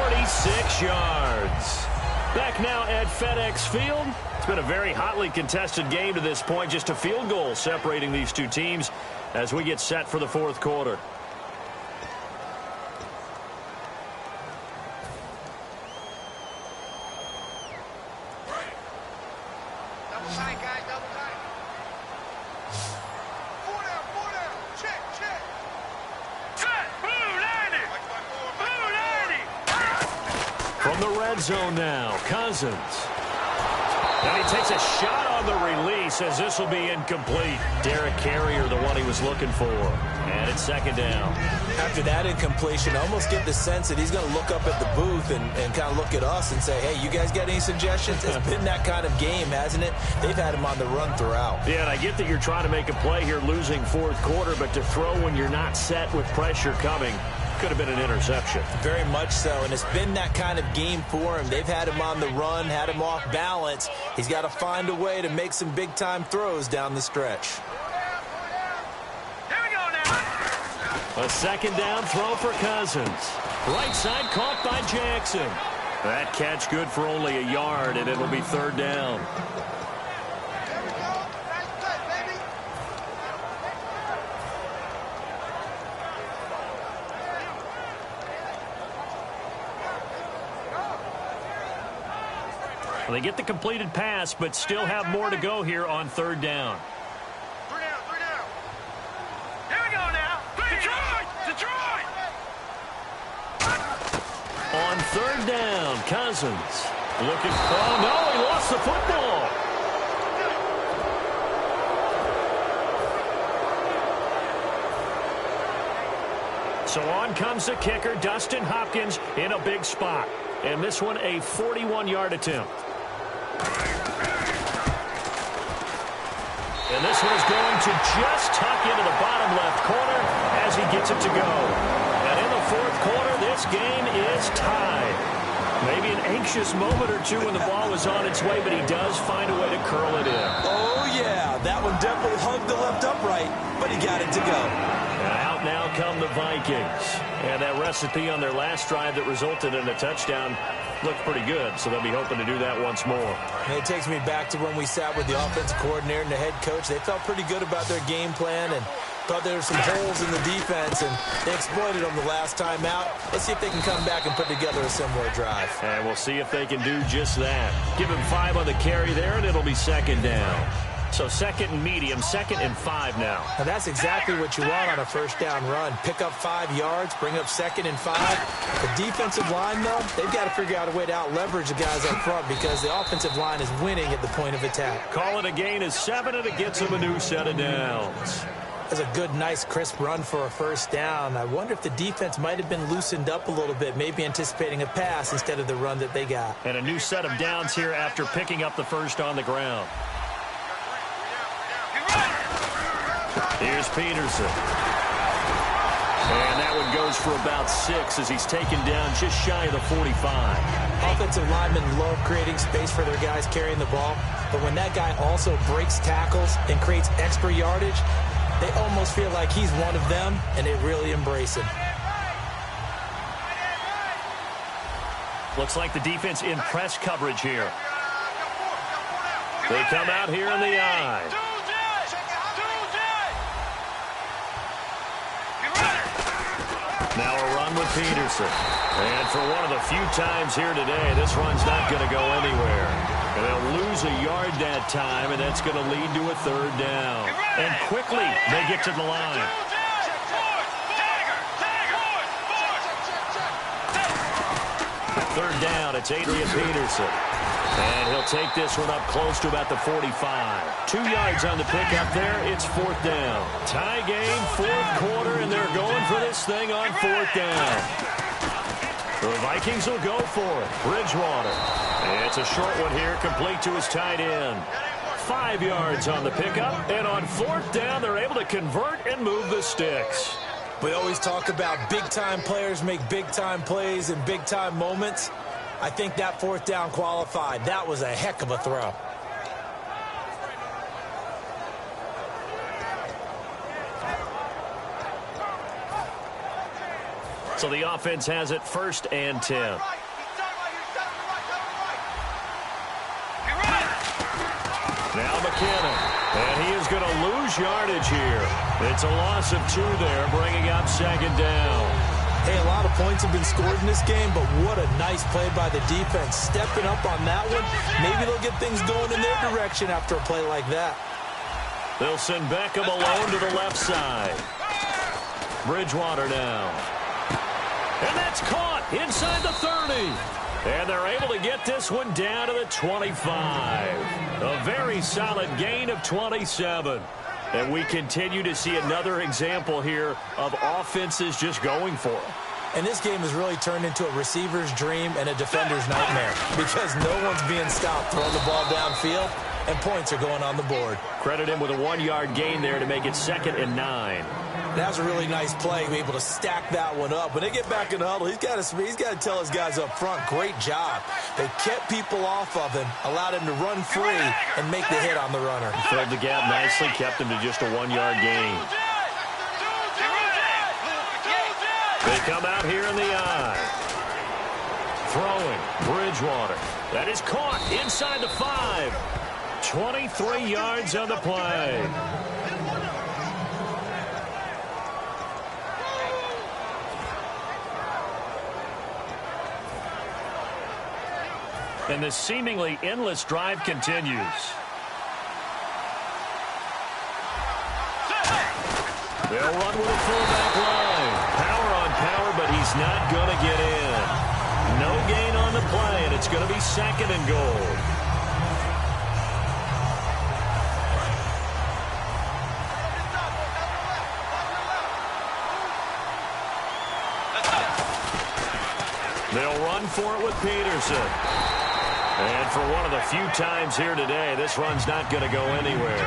46 yards. Back now at FedEx Field. It's been a very hotly contested game to this point. Just a field goal separating these two teams as we get set for the fourth quarter. Double tight, guys. Double tight. Four down. Check. Set. Blue 90. Blue 90. From the red zone now, Cousins. And he takes a shot on the release as this will be incomplete. Derek Carrier, the one he was looking for. And it's second down. After that incompletion, I almost get the sense that he's going to look up at the booth and kind of look at us and say, hey, you guys got any suggestions? It's been that kind of game, hasn't it? They've had him on the run throughout. Yeah, and I get that you're trying to make a play here losing fourth quarter, but to throw when you're not set with pressure coming could have been an interception. Very much so, and it's been that kind of game for him. They've had him on the run, had him off balance. He's got to find a way to make some big-time throws down the stretch. Here we go now. A second down throw for Cousins. Right side caught by Jackson. That catch good for only a yard, and it'll be third down. They get the completed pass, but still have more to go here on third down. Three down. Here we go now. Detroit! On third down, Cousins looking. Oh, no, he lost the football. So on comes the kicker, Dustin Hopkins, in a big spot. And this one a 41-yard attempt. And this one is going to just tuck into the bottom left corner as he gets it to go. And in the fourth quarter, this game is tied. Maybe an anxious moment or two when the ball was on its way, but he does find a way to curl it in. Oh, yeah, that one definitely hugged the left upright, but he got it to go. And out now come the Vikings. And that recipe on their last drive that resulted in a touchdown looked pretty good, so they'll be hoping to do that once more. And it takes me back to when we sat with the offensive coordinator and the head coach. They felt pretty good about their game plan and thought there were some holes in the defense, and they exploited them the last time out. Let's see if they can come back and put together a similar drive. And we'll see if they can do just that. Give him 5 on the carry there, and it'll be second down. So second and medium, 2nd and 5 now. And that's exactly what you want on a first down run. Pick up 5 yards, bring up 2nd and 5. The defensive line, though, they've got to figure out a way to out-leverage the guys up front because the offensive line is winning at the point of attack. Call it a gain of 7, and it gets them a new set of downs. That's a good, nice, crisp run for a first down. I wonder if the defense might have been loosened up a little bit, maybe anticipating a pass instead of the run that they got. And a new set of downs here after picking up the first on the ground. Here's Peterson. And that one goes for about 6 as he's taken down just shy of the 45. Offensive linemen love creating space for their guys carrying the ball, but when that guy also breaks tackles and creates extra yardage, they almost feel like he's one of them, and they really embrace him. Looks like the defense in press coverage here. They come out here in the eye. Now a run with Peterson. And for one of the few times here today, this run's not going to go anywhere. And they'll lose a yard that time, and that's going to lead to a third down. And quickly, they get to the line. Third down, it's Adrian Peterson. And he'll take this one up close to about the 45. 2 yards on the pickup there. It's fourth down. Tie game, fourth quarter, and they're going for this thing on fourth down. The Vikings will go for it. Bridgewater. It's a short one here, complete to his tight end. 5 yards on the pickup, and on fourth down, they're able to convert and move the sticks. We always talk about big-time players make big-time plays in big-time moments. I think that fourth down qualified. That was a heck of a throw. So the offense has it 1st and 10. Now McKinnon. And he is going to lose yardage here. It's a loss of 2 there, bringing up second down. Hey, a lot of points have been scored in this game, but what a nice play by the defense. Stepping up on that one, maybe they'll get things going in their direction after a play like that. They'll send Beckham alone to the left side. Bridgewater now. And that's caught inside the 30. And they're able to get this one down to the 25. A very solid gain of 27. And we continue to see another example here of offenses just going for it. And this game has really turned into a receiver's dream and a defender's nightmare because no one's being stopped throwing the ball downfield, and points are going on the board. Credit him with a 1-yard gain there to make it 2nd and 9. That was a really nice play, be able to stack that one up. When they get back in the huddle, he's got to tell his guys up front, great job. They kept people off of him, allowed him to run free, and make the hit on the runner. Filled the gap nicely, kept him to just a 1-yard gain. They come out here in the eye. Throwing, Bridgewater. That is caught inside the 5. 23 yards on the play. And the seemingly endless drive continues. They'll run with a fullback line. Power on power, but he's not going to get in. No gain on the play, and it's going to be 2nd and goal. They'll run for it with Peterson. And for one of the few times here today, this run's not going to go anywhere.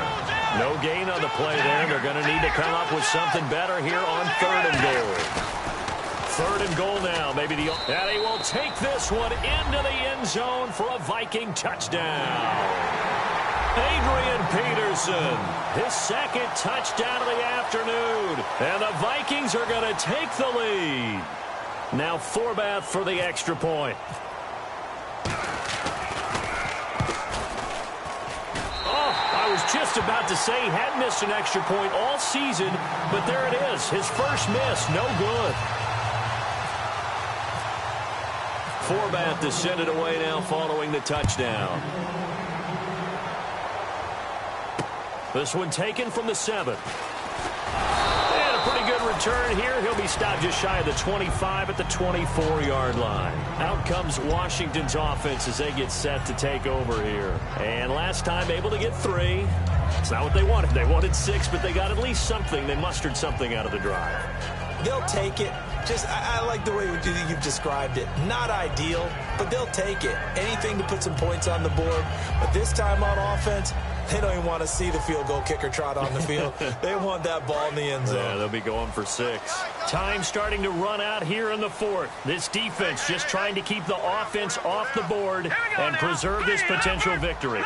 No gain on the play there. They're going to need to come up with something better here on 3rd and goal. 3rd and goal now. Maybe and he will take this one into the end zone for a Viking touchdown. Adrian Peterson, his 2nd touchdown of the afternoon. And the Vikings are going to take the lead. Now Forbath for the extra point. I was just about to say he hadn't missed an extra point all season, but there it is. His first miss, no good. Forbath to send it away now following the touchdown. This one taken from the 7. And a pretty good return here. He'll be stopped just shy of the 25 at the 24-yard line. Out comes Washington's offense as they get set to take over here. And last time able to get 3. It's not what they wanted. They wanted 6, but they got at least something. They mustered something out of the drive. They'll take it. I like the way you've described it. Not ideal, but they'll take it. Anything to put some points on the board. But this time on offense, they don't even want to see the field goal kicker trot on the field. They want that ball in the end zone. Yeah, they'll be going for 6. Time starting to run out here in the 4th. This defense just trying to keep the offense off the board and preserve this potential victory.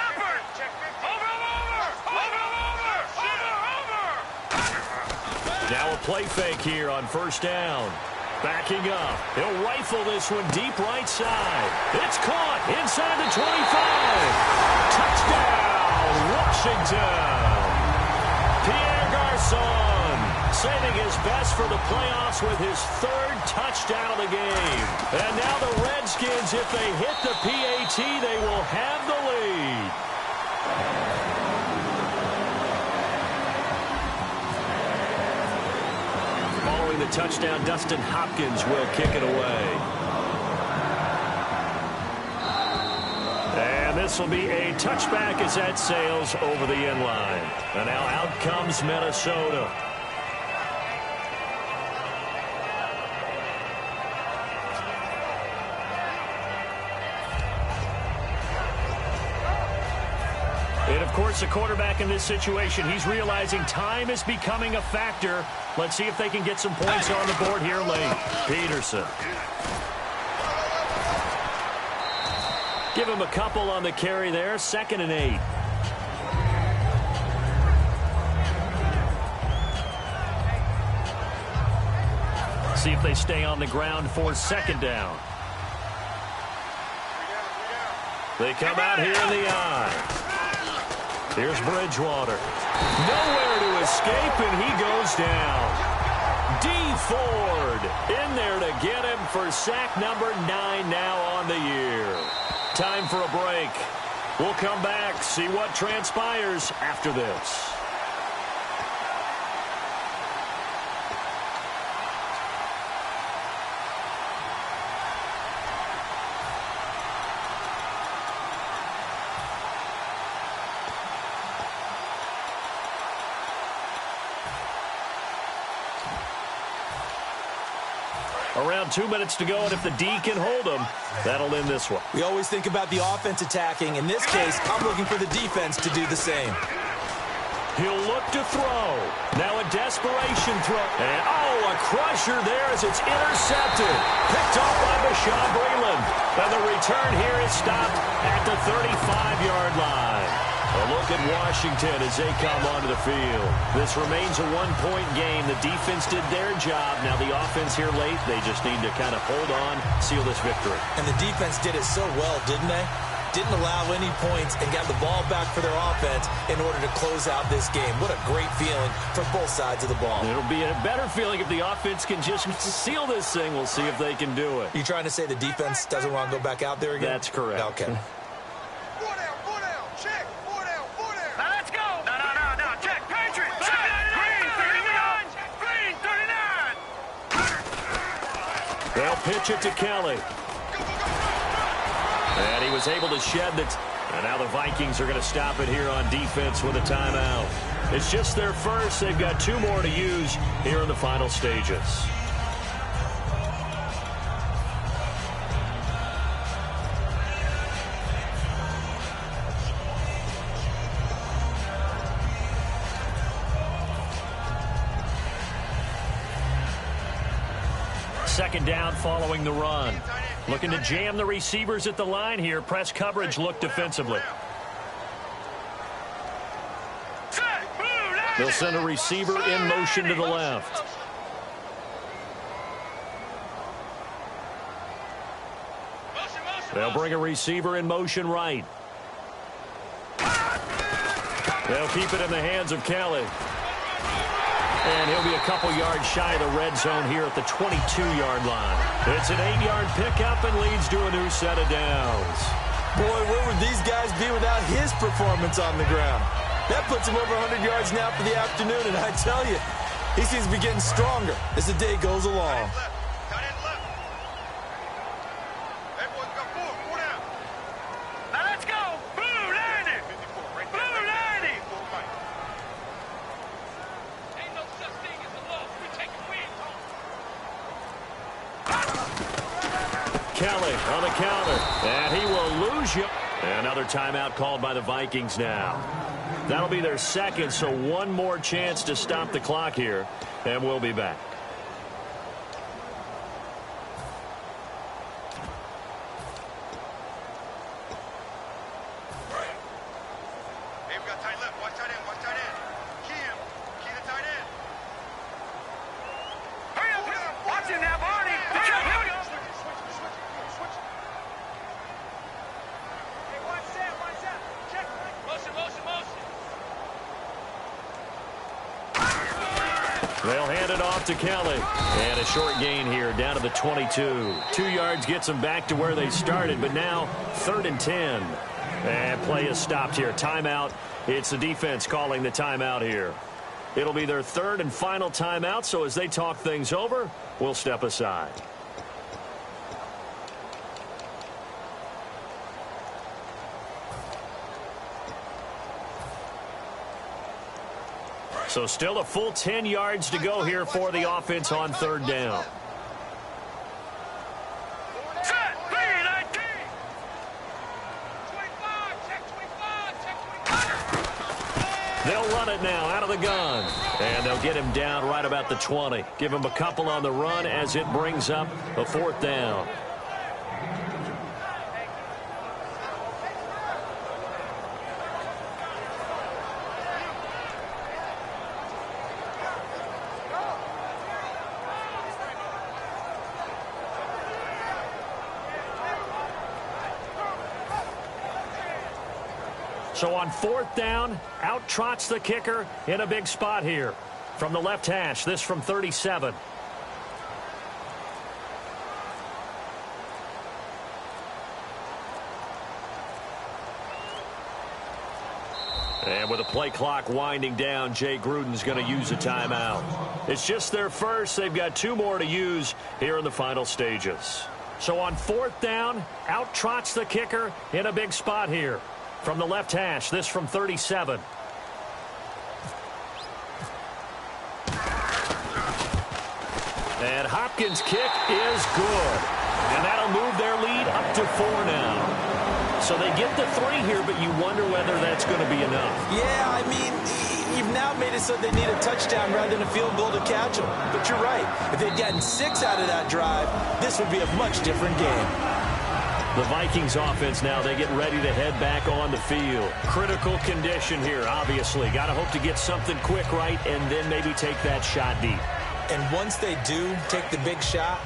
Now a play fake here on 1st down. Backing up. He'll rifle this one deep right side. It's caught inside the 25. Touchdown, Washington. Pierre Garçon saving his best for the playoffs with his 3rd touchdown of the game. And now the Redskins, if they hit the PAT, they will have the lead. Following the touchdown, Dustin Hopkins will kick it away. And this will be a touchback as that sails over the end line. And now out comes Minnesota. And, of course, the quarterback in this situation, he's realizing time is becoming a factor. Let's see if they can get some points on the board here late. Peterson. Give him a couple on the carry there. 2nd and 8. See if they stay on the ground for 2nd down. They come out here in the eye. Here's Bridgewater. Nowhere to escape, and he goes down. D. Ford in there to get him for sack number 9 now on the year. Time for a break. We'll come back, see what transpires after this. Around 2 minutes to go, and if the D can hold them, that'll end this one. We always think about the offense attacking. In this case, I'm looking for the defense to do the same. He'll look to throw. Now a desperation throw. And, oh, a crusher there as it's intercepted. Picked off by Bashaw Breeland. And the return here is stopped at the 35-yard line. A look at Washington as they come onto the field. This remains a one-point game. The defense did their job. Now the offense here late, they just need to kind of hold on, seal this victory. And the defense did it so well, didn't they? Didn't allow any points and got the ball back for their offense in order to close out this game. What a great feeling for both sides of the ball. It'll be a better feeling if the offense can just seal this thing. We'll see if they can do it. You trying to say the defense doesn't want to go back out there again? That's correct. Okay. Four down, check. Four down. Now let's go. No, check. Patriots. Green, 39. They'll pitch it to Kelly. And he was able to shed it. And now the Vikings are going to stop it here on defense with a timeout. It's just their first. They've got 2 more to use here in the final stages. Second down following the run. Looking to jam the receivers at the line here. Press coverage look defensively. They'll send a receiver in motion to the left. They'll bring a receiver in motion right. They'll keep it in the hands of Kelly. And he'll be a couple yards shy of the red zone here at the 22-yard line. It's an 8-yard pickup and leads to a new set of downs. Boy, where would these guys be without his performance on the ground? That puts him over 100 yards now for the afternoon, and I tell you, he seems to be getting stronger as the day goes along. Now let's go. Blue 90. Blue 90. Ain't no such thing as a loss. We take a win. Kelly on the counter, and he will lose you. Another timeout called by the Vikings now. That'll be their second, so one more chance to stop the clock here, and we'll be back. Hey, we got tight left. Watch tight end. Watch tight end. Key him. Key the tight end. Hurry up. Watch him now, Barney. Here we go. Switch. Hey, watch that. Check. Motion. They'll hand it off to Kelly. And a short gain here down to the 22. 2 yards gets them back to where they started, but now 3rd and 10. And play is stopped here. Timeout. It's the defense calling the timeout here. It'll be their 3rd and final timeout, so as they talk things over, we'll step aside. So still a full 10 yards to go here for the offense on 3rd down. Set. 3-19. 25. Check 25. They'll run it now out of the gun. And they'll get him down right about the 20. Give him a couple on the run as it brings up a 4th down. So on 4th down, out trots the kicker in a big spot here. From the left hash, this from 37. And with the play clock winding down, Jay Gruden's going to use a timeout. It's just their first. They've got 2 more to use here in the final stages. So on 4th down, out trots the kicker in a big spot here. From the left hash, this from 37. And Hopkins' kick is good. And that'll move their lead up to 4 now. So they get the 3 here, but you wonder whether that's going to be enough. Yeah, I mean, you've now made it so they need a touchdown rather than a field goal to catch them. But you're right. If they'd gotten 6 out of that drive, this would be a much different game. The Vikings offense now, they get ready to head back on the field. Critical condition here, obviously. Got to hope to get something quick right and then maybe take that shot deep. And once they do take the big shot,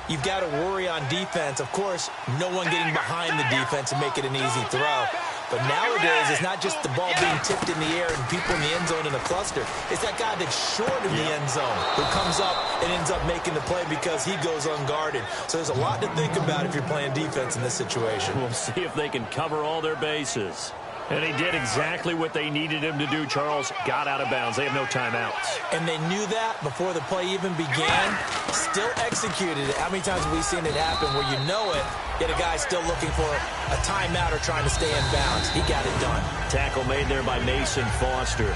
you've got to worry on defense. Of course, no one getting behind the defense and make it an easy throw. But nowadays, it's not just the ball being tipped in the air and people in the end zone in a cluster. It's that guy that's short of the end zone who comes up and ends up making the play because he goes unguarded. So there's a lot to think about if you're playing defense in this situation. We'll see if they can cover all their bases. And he did exactly what they needed him to do, Charles. Got out of bounds. They have no timeouts. And they knew that before the play even began. Still executed it. How many times have we seen it happen where you know it, yet a guy still looking for a timeout or trying to stay in bounds? He got it done. Tackle made there by Mason Foster.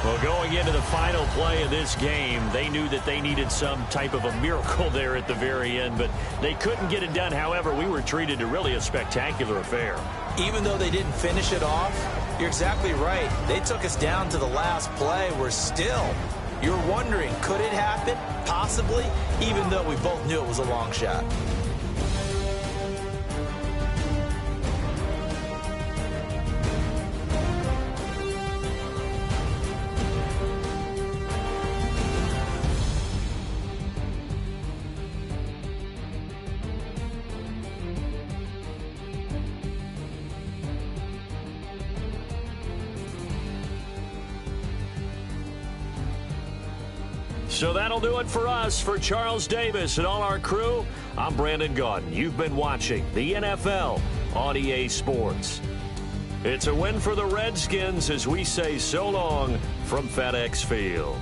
Well, going into the final play of this game, they knew that they needed some type of a miracle there at the very end, but they couldn't get it done. However, we were treated to really a spectacular affair. Even though they didn't finish it off, you're exactly right. They took us down to the last play. We're still, you're wondering, could it happen? Possibly, even though we both knew it was a long shot. So that'll do it for us. For Charles Davis and all our crew, I'm Brandon Gaudin. You've been watching the NFL on EA Sports. It's a win for the Redskins as we say so long from FedEx Field.